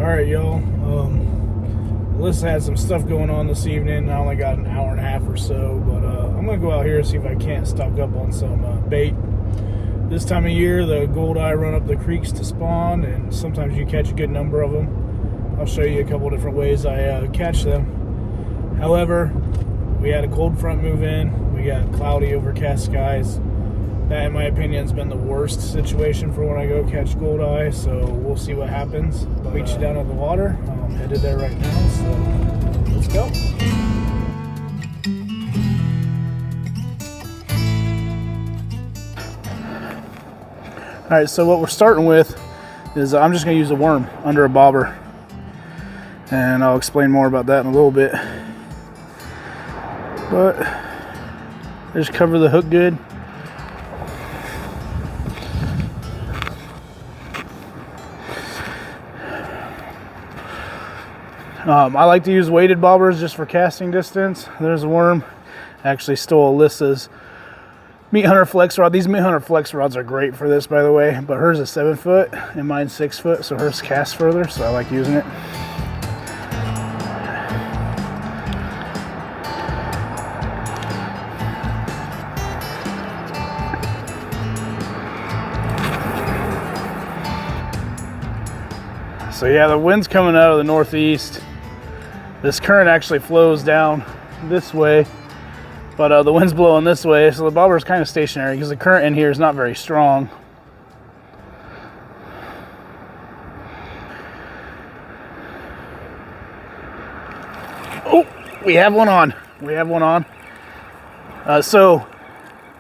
Alright, y'all. Alyssa had some stuff going on this evening. I only got an hour and a half or so, but I'm going to go out here and see if I can't stock up on some bait. This time of year, the Goldeye run up the creeks to spawn, and sometimes you catch a good number of them. I'll show you a couple different ways I catch them. However, we had a cold front move in. We got cloudy, overcast skies. That, in my opinion, has been the worst situation for when I go catch Goldeye, so we'll see what happens. I'll meet you down in the water. I'm headed there right now, so let's go. Alright, so what we're starting with is I'm just going to use a worm under a bobber. And I'll explain more about that in a little bit. But just cover the hook good. I like to use weighted bobbers just for casting distance. There's a worm. I actually stole Alyssa's Meat Hunter Flex rod. These Meat Hunter Flex rods are great for this, by the way, but hers is 7 foot and mine's 6 foot, so hers casts further, so I like using it. So yeah, the wind's coming out of the northeast. This current actually flows down this way, but the wind's blowing this way, so the bobber is kind of stationary because the current in here is not very strong. Oh, we have one on. We have one on. So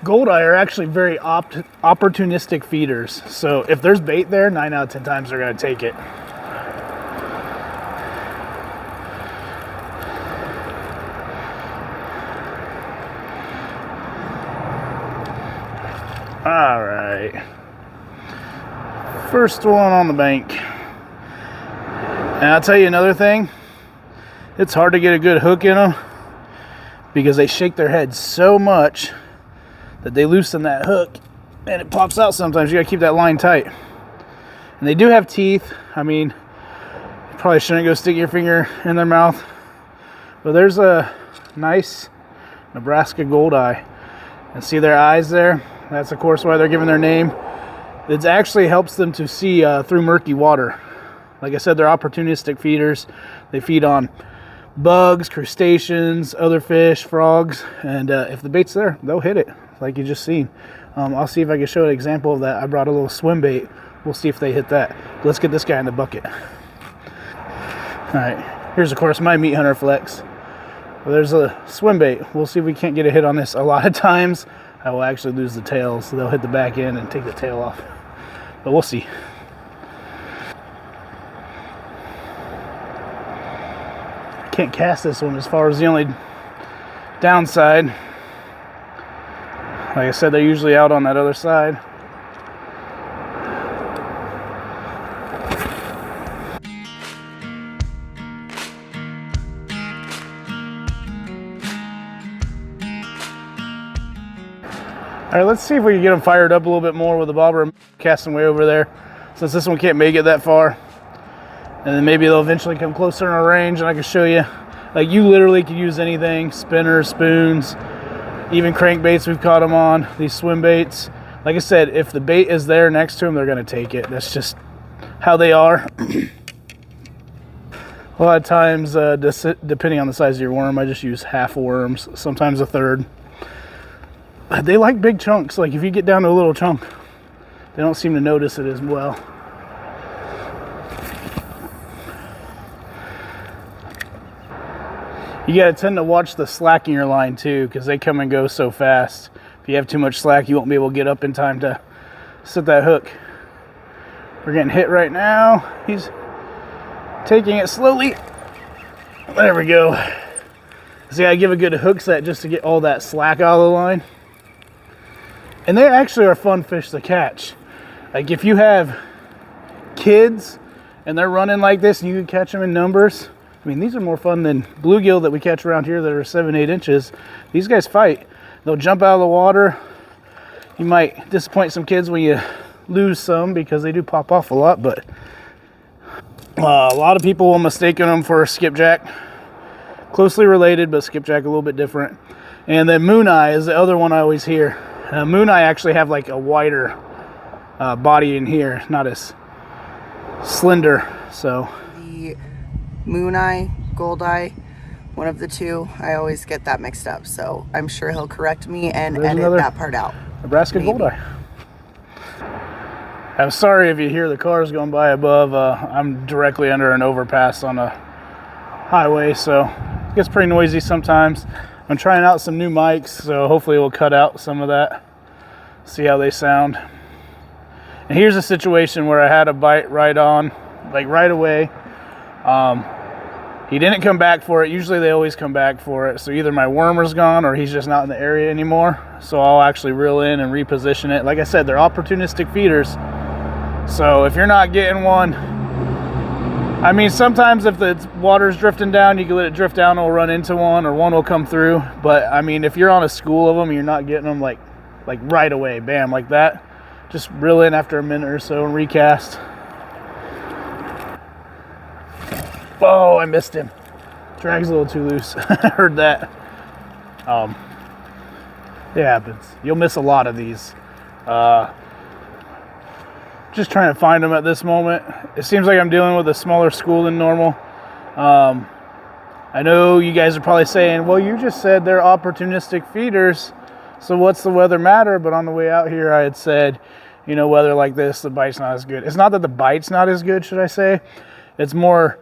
Goldeye are actually very opportunistic feeders. So if there's bait there, 9 out of 10 times they're going to take it. All right, first one on the bank. And I'll tell you another thing, it's hard to get a good hook in them because they shake their head so much that they loosen that hook and it pops out sometimes. You gotta keep that line tight. And they do have teeth. I mean, you probably shouldn't go stick your finger in their mouth, but there's a nice Nebraska Goldeye. And see their eyes there? That's of course why they're given their name. It actually helps them to see through murky water. Like I said, they're opportunistic feeders. They feed on bugs, crustaceans, other fish, frogs, and if the bait's there, they'll hit it, like you just seen. I'll see if I can show an example of that. I brought a little swim bait. We'll see if they hit that. Let's get this guy in the bucket. All right, here's of course my Meat Hunter Flex. Well, there's a swim bait. We'll see if we can't get a hit on this. A lot of times I will actually lose the tail, so they'll hit the back end and take the tail off. But we'll see. Can't cast this one as far as the only downside. Like I said, they're usually out on that other side. All right, let's see if we can get them fired up a little bit more with the bobber casting way over there, since this one can't make it that far. And then maybe they'll eventually come closer in our range and I can show you. Like, you literally can use anything, spinners, spoons, even crankbaits we've caught them on, these swim baits. Like I said, if the bait is there next to them, they're gonna take it. That's just how they are. A lot of times, depending on the size of your worm, I just use half worms, sometimes a third. They like big chunks. Like if you get down to a little chunk, they don't seem to notice it as well. You gotta tend to watch the slack in your line too, because they come and go so fast. If you have too much slack, you won't be able to get up in time to set that hook. We're getting hit right now. He's taking it slowly. There we go. See, I give a good hook set just to get all that slack out of the line. And they actually are fun fish to catch. Like if you have kids and they're running like this and you can catch them in numbers, I mean, these are more fun than bluegill that we catch around here that are 7-8 inches. These guys fight. They'll jump out of the water. You might disappoint some kids when you lose some because they do pop off a lot, but A lot of people will mistake them for skipjack. Closely related, but skipjack a little bit different. And then Mooneye is the other one I always hear. Mooneye actually have like a wider body in here, not as slender. So the Mooneye, Goldeye, one of the two, I always get that mixed up. So I'm sure he'll correct me and edit that part out. Nebraska Goldeye. I'm sorry if you hear the cars going by above. I'm directly under an overpass on a highway, so it gets pretty noisy sometimes. I'm trying out some new mics, so hopefully we'll cut out some of that. See how they sound. And here's a situation where I had a bite right on, like right away. He didn't come back for it. Usually they always come back for it. So either my wormer's gone or he's just not in the area anymore. So I'll actually reel in and reposition it. Like I said, they're opportunistic feeders. So if you're not getting one, I mean, sometimes if the water's drifting down, you can let it drift down, it'll run into one, or one will come through. But I mean, if you're on a school of them, you're not getting them like right away, bam, like that. Just reel in after a minute or so and recast. Oh, I missed him. Drag's a little too loose. I heard that. It happens. You'll miss a lot of these. Just trying to find them at this moment. It seems like I'm dealing with a smaller school than normal. I know you guys are probably saying, well, you just said they're opportunistic feeders, so what's the weather matter? But on the way out here, I had said, you know, weather like this, the bite's not as good. It's not that the bite's not as good, should I say. It's more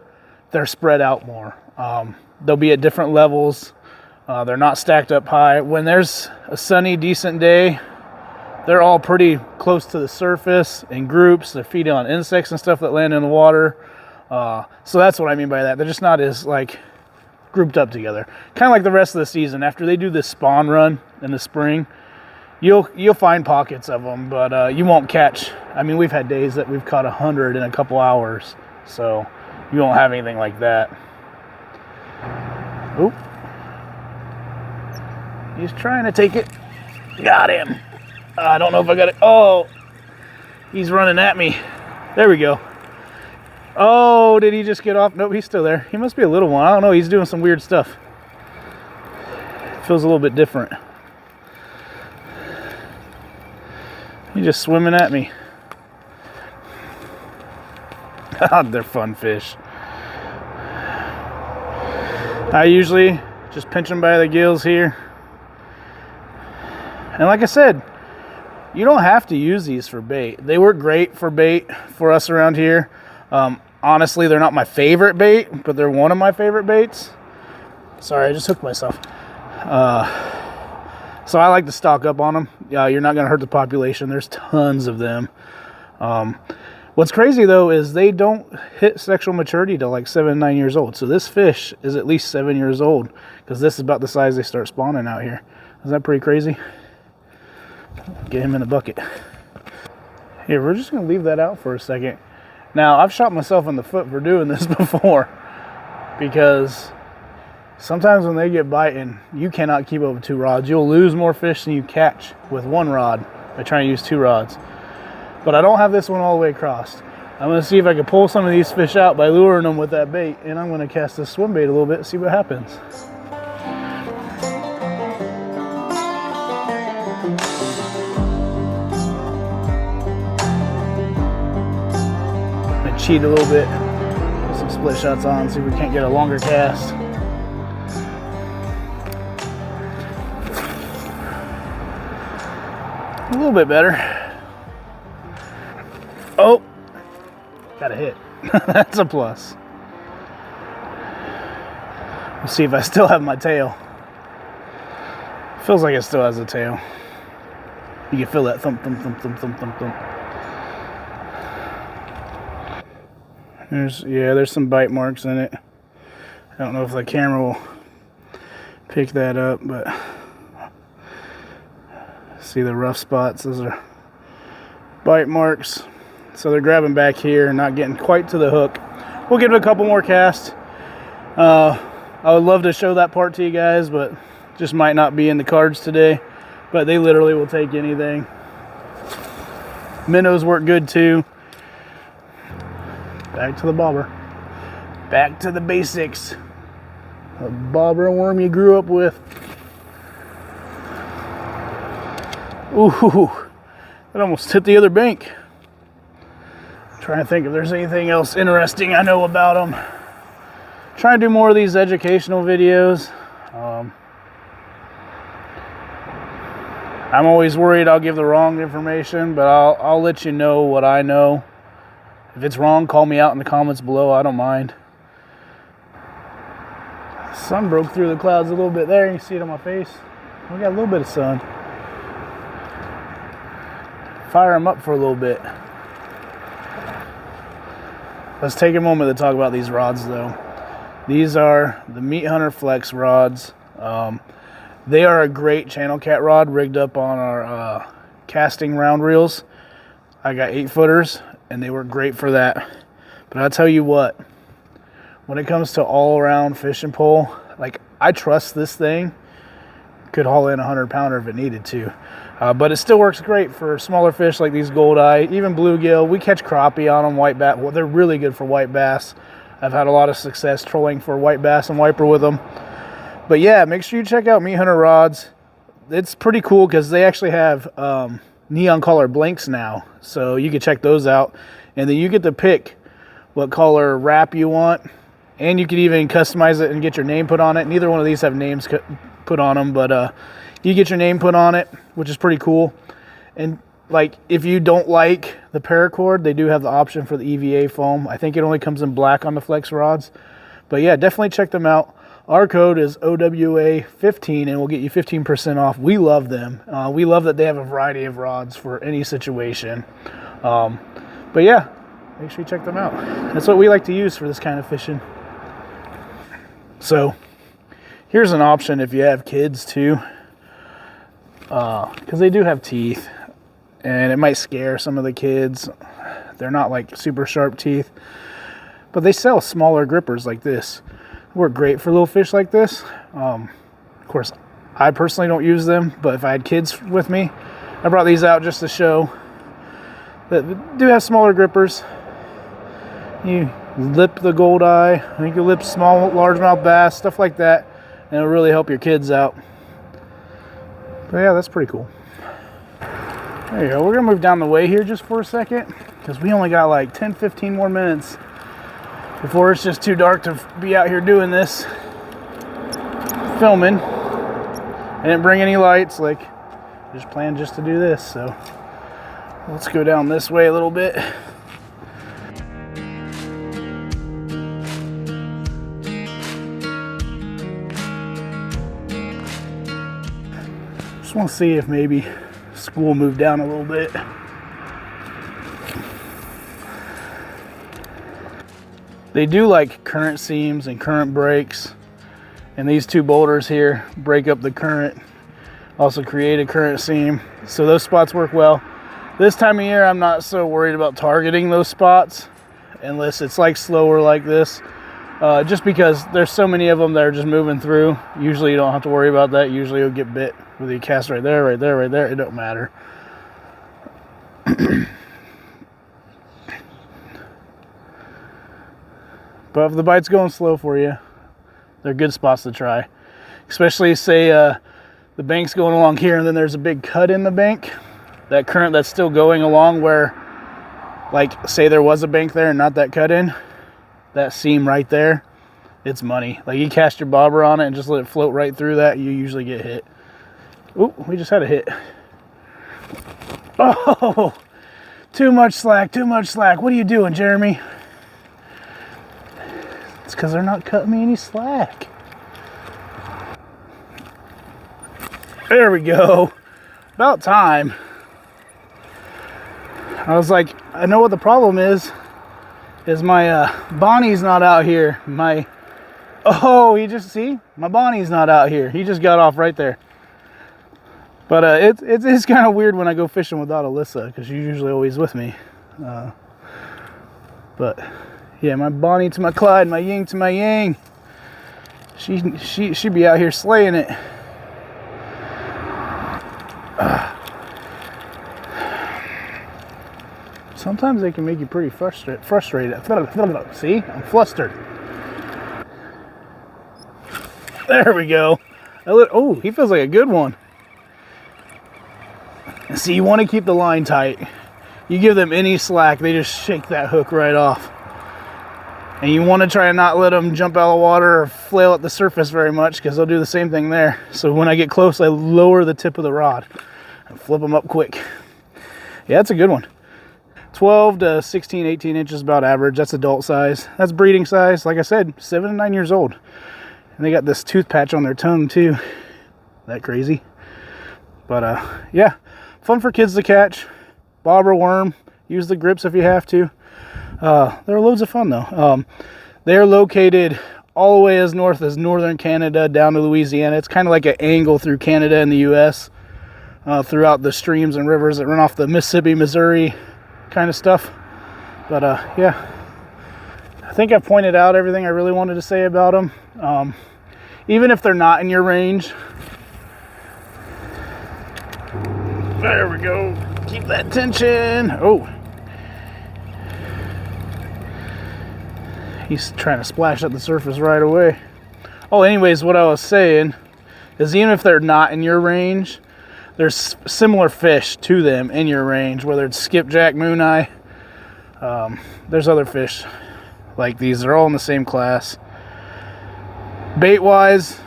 they're spread out more. They'll be at different levels. They're not stacked up high. When there's a sunny, decent day, they're all pretty close to the surface in groups. They're feeding on insects and stuff that land in the water. So that's what I mean by that. They're just not as like grouped up together. Kind of like the rest of the season. After they do this spawn run in the spring, you'll find pockets of them, but you won't catch. I mean, we've had days that we've caught 100 in a couple hours. So you won't have anything like that. Oop. He's trying to take it. Got him. I don't know if I got it. Oh, he's running at me. There we go. Oh, did he just get off? Nope, he's still there. He must be a little one. I don't know. He's doing some weird stuff. Feels a little bit different. He's just swimming at me. They're fun fish. I usually just pinch them by the gills here. And like I said, you don't have to use these for bait. They work great for bait for us around here. Honestly, they're not my favorite bait, but they're one of my favorite baits. Sorry, I just hooked myself. So I like to stock up on them. You're not going to hurt the population. There's tons of them. What's crazy, though, is they don't hit sexual maturity till like 7, 9 years old. So this fish is at least 7 years old because this is about the size they start spawning out here. Is that pretty crazy? Get him in the bucket. Here, we're just going to leave that out for a second. Now, I've shot myself in the foot for doing this before because sometimes when they get biting, you cannot keep up with 2 rods. You'll lose more fish than you catch with 1 rod by trying to use 2 rods. But I don't have this one all the way across. I'm going to see if I can pull some of these fish out by luring them with that bait, and I'm going to cast this swim bait a little bit and see what happens. I'm going to cheat a little bit, put some split shots on, see if we can't get a longer cast. A little bit better. Oh, got a hit. That's a plus. Let's see if I still have my tail. Feels like it still has a tail. You can feel that thump, thump, thump, thump, thump, thump, thump. There's some bite marks in it. I don't know if the camera will pick that up, but see the rough spots. Those are bite marks. So they're grabbing back here and not getting quite to the hook. We'll give it a couple more casts. I would love to show that part to you guys, but just might not be in the cards today. But they literally will take anything. Minnows work good too. Back to the bobber. Back to the basics. A bobber and worm you grew up with. Ooh, that almost hit the other bank. Trying to think if there's anything else interesting I know about them. Trying to do more of these educational videos. I'm always worried I'll give the wrong information, but I'll let you know what I know. If it's wrong, call me out in the comments below. I don't mind. Sun broke through the clouds a little bit there. You can see it on my face. We got a little bit of sun. Fire them up for a little bit. Let's take a moment to talk about these rods, though. These are the Meat Hunter Flex rods. They are a great channel cat rod rigged up on our casting round reels. I got 8-footers, and they work great for that. But I'll tell you what, when it comes to all-around fishing pole, like, I trust this thing. Could haul in a 100-pounder if it needed to. But it still works great for smaller fish like these Goldeye, even bluegill. We catch crappie on them, white bass. Well, they're really good for white bass. I've had a lot of success trolling for white bass and wiper with them. But yeah, make sure you check out Meat Hunter rods. It's pretty cool because they actually have neon color blanks now. So you can check those out. And then you get to pick what color wrap you want. And you can even customize it and get your name put on it. Neither one of these have names put on them, but you get your name put on it, which is pretty cool. And like, if you don't like the paracord, they do have the option for the EVA foam. I think it only comes in black on the Flex rods. But yeah, definitely check them out. Our code is OWA15 and we'll get you 15% off. We love them. We love that they have a variety of rods for any situation. But yeah, make sure you check them out. That's what we like to use for this kind of fishing. So here's an option if you have kids too, because they do have teeth and it might scare some of the kids. They're not like super sharp teeth, but they sell smaller grippers like this. Work great for little fish like this. Of course, I personally don't use them, but if I had kids with me, I brought these out just to show that they do have smaller grippers. You lip the Goldeye, you can lip small, largemouth bass, stuff like that, and it'll really help your kids out. But yeah, that's pretty cool. There you go. We're gonna move down the way here just for a second, because we only got like 10-15 more minutes before it's just too dark to be out here doing this, filming. I didn't bring any lights, like, just planned just to do this, so let's go down this way a little bit. Just want to see if maybe school moved down a little bit. They do like current seams and current breaks, and these two boulders here break up the current, also create a current seam, so those spots work well. This time of year I'm not so worried about targeting those spots unless it's like slower like this, just because there's so many of them that are just moving through. Usually you don't have to worry about that. Usually you'll get bit whether you cast right there, right there, right there. It don't matter. But if the bite's going slow for you, they're good spots to try. Especially say the bank's going along here and then there's a big cut in the bank. That current that's still going along where, like, say there was a bank there and not that cut in, that seam right there, it's money. Like, you cast your bobber on it and just let it float right through that, you usually get hit. Ooh, we just had a hit. Oh, too much slack, too much slack. What are you doing, Jeremy? It's because they're not cutting me any slack. There we go. About time. I was like, I know what the problem is my Bonnie's not out here. Oh, you just see? My Bonnie's not out here. He just got off right there. But it's kind of weird when I go fishing without Alyssa, because she's usually always with me. But yeah, my Bonnie to my Clyde, my Ying to my Yang. She'd be out here slaying it. Sometimes they can make you pretty frustrated. See, I'm flustered. There we go. Oh, he feels like a good one. See, you want to keep the line tight. You give them any slack, they just shake that hook right off. And you want to try and not let them jump out of the water or flail at the surface very much, because they'll do the same thing there. So when I get close, I lower the tip of the rod and flip them up quick. Yeah, that's a good one. 12 to 16, 18 inches about average. That's adult size. That's breeding size. Like I said, 7 to 9 years old. And they got this tooth patch on their tongue too. That crazy. But yeah, fun for kids to catch. Bobber, worm, use the grips if you have to. They're loads of fun though. They're located all the way as north as northern Canada down to Louisiana. It's kind of like an angle through Canada and the US, throughout the streams and rivers that run off the Mississippi, Missouri kind of stuff. But yeah, I think I've pointed out everything I really wanted to say about them. Even if they're not in your range. There we go. Keep that tension. Oh, he's trying to splash at the surface right away. Oh, anyways, what I was saying is even if they're not in your range, there's similar fish to them in your range, whether it's skipjack, mooneye. There's other fish like these. They're all in the same class. Bait wise,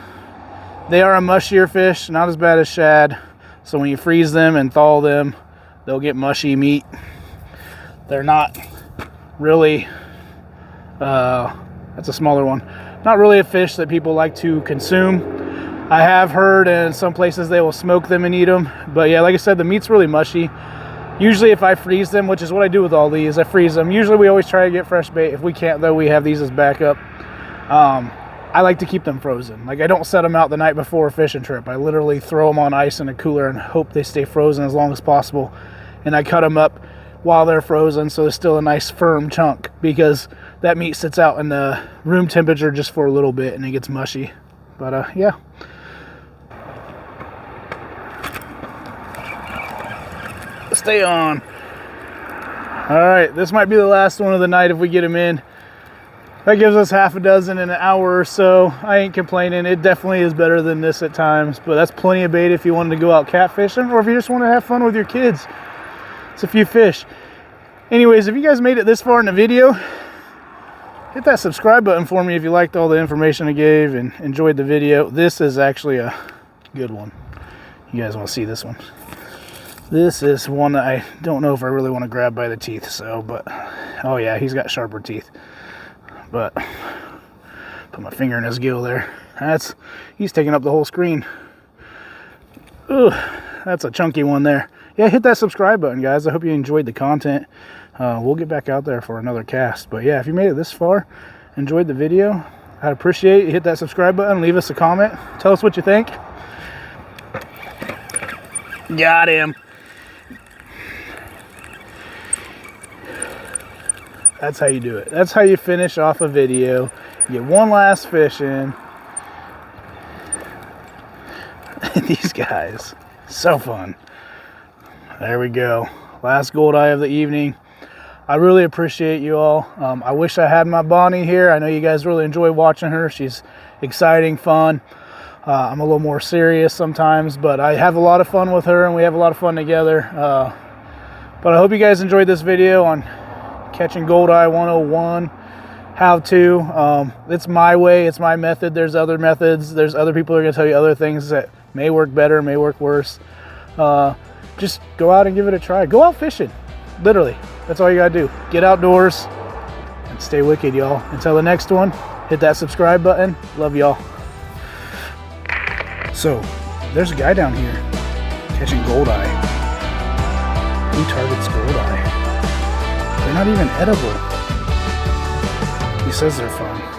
they are a mushier fish, not as bad as shad. So when you freeze them and thaw them, they'll get mushy meat. They're not really, that's a smaller one, not really a fish that people like to consume. I have heard in some places they will smoke them and eat them. But yeah, like I said, the meat's really mushy. Usually if I freeze them, which is what I do with all these, I freeze them. Usually we always try to get fresh bait. If we can't though, we have these as backup. I like to keep them frozen. Like I don't set them out the night before a fishing trip. I literally throw them on ice in a cooler and hope they stay frozen as long as possible. And I cut them up while they're frozen so there's still a nice firm chunk, because that meat sits out in the room temperature just for a little bit and it gets mushy. But yeah. Stay on. All right, this might be the last one of the night if we get him in. That gives us half a dozen in an hour or so. I ain't complaining. It definitely is better than this at times, but that's plenty of bait if you wanted to go out catfishing or if you just want to have fun with your kids. It's a few fish. Anyways, if you guys made it this far in the video, hit that subscribe button for me if you liked all the information I gave and enjoyed the video. This is actually a good one. You guys want to see this one? This is one that I don't know if I really want to grab by the teeth, so, but, oh yeah, he's got sharper teeth. But, put my finger in his gill there. He's taking up the whole screen. Ooh, that's a chunky one there. Yeah, hit that subscribe button, guys. I hope you enjoyed the content. We'll get back out there for another cast. But yeah, if you made it this far, enjoyed the video, I'd appreciate it. Hit that subscribe button, leave us a comment. Tell us what you think. Got him. That's how you do it. That's how you finish off a video. You get one last fish in. These guys, so fun. There we go. Last Goldeye of the evening. I really appreciate you all. I wish I had my Bonnie here. I know you guys really enjoy watching her. She's exciting, fun. I'm a little more serious sometimes, but I have a lot of fun with her and we have a lot of fun together. But I hope you guys enjoyed this video on catching Goldeye 101, how to. It's my way, it's my method. There's other methods. There's other people who are going to tell you other things that may work better, may work worse. Just go out and give it a try. Go out fishing. Literally. That's all you got to do. Get outdoors and stay wicked, y'all. Until the next one, hit that subscribe button. Love y'all. So, there's a guy down here catching Goldeye. Who targets Goldeye? They're not even edible. He says they're fun.